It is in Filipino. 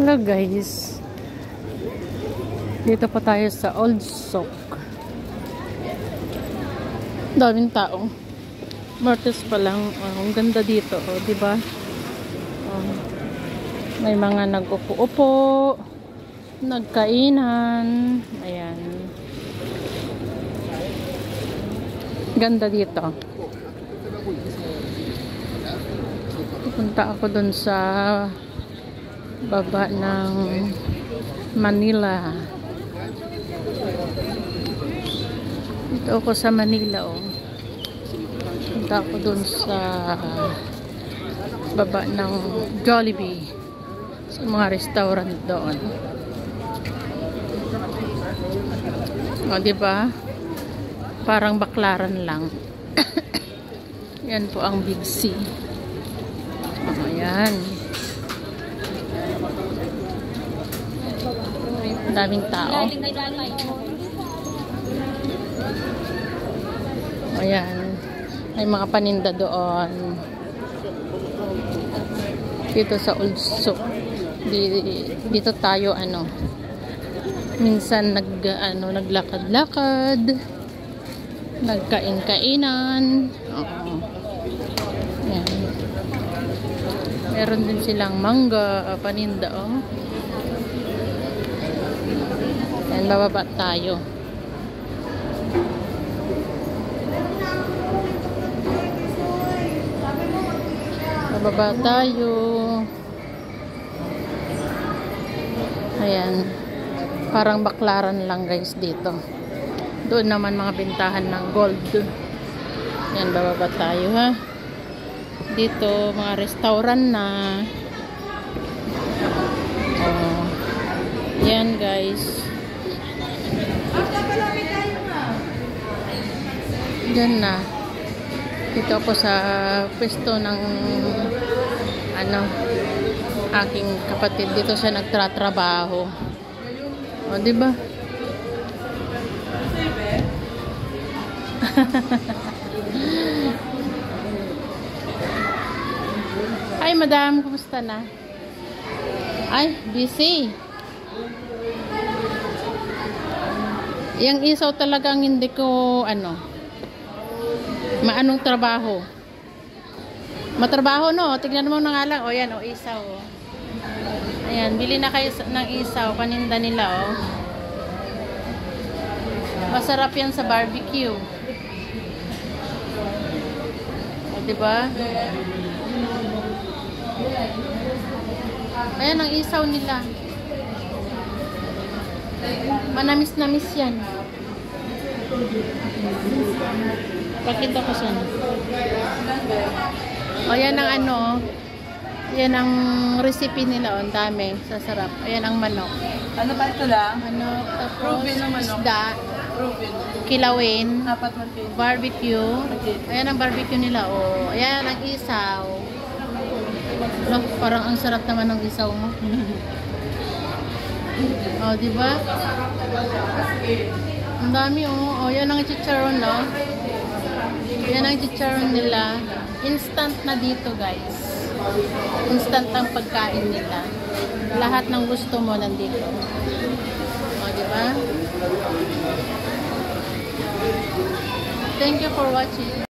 Hello guys, dito pa tayo sa Old Souk. Daming tao. Martes pa lang. Ang ganda dito, di ba? May mga nag-upo-upo, nagkainan. Ayan. Ganda dito. Pupunta ako dun sa baba ng Manila. Dito ako sa Manila, oh. Punta ako dun sa baba ng Jollibee, sa mga restaurant doon. O, diba? Parang baklaran lang. Yan po ang Big C. O, ayan. Daming tao. Ayan. May mga paninda doon. Dito sa Old Souk. Dito tayo minsan naglakad-lakad. Nagkain-kainan. Ayan. Meron din silang mangga, paninda, oh. Ayan, bababa tayo. Bababa tayo. Ayan. Parang baklaran lang guys dito. Doon naman mga bintahan ng gold. Ayan, bababa tayo ha. Dito mga restaurant na. Oh. Ayan guys. Diyan na. Dito ako sa pwesto ng aking kapatid. Dito siya nagtratrabaho. O, diba? Hi, madam. Kumusta na? Ay, busy. Yang isaw talagang hindi ko maanong trabaho. Matrabaho, no? Tignan mo na nga lang. O, yan, o, isaw. O. Ayan, bili na kayo ng isaw. Paninda nila, o. Masarap yan sa barbecue. O, diba? Ayan, ang isaw nila. Manamis-namis yan. Pakita ko siya. O, yan ang yan ang recipe nila. Ang dami. Sasarap. Ayan ang manok. Ano ba ito lang? Manok. Tapos manok. isda. Kilawin. Barbecue. Ayan ang barbecue nila. O, ayan ang isaw. No, parang ang sarap naman ng isaw mo. O, diba? Ang dami, oh. O, yan ang chicharon, no? Yan ang chicharon nila. Instant na dito, guys. Instant ang pagkain nila. Lahat ng gusto mo nandito. O, diba? Thank you for watching.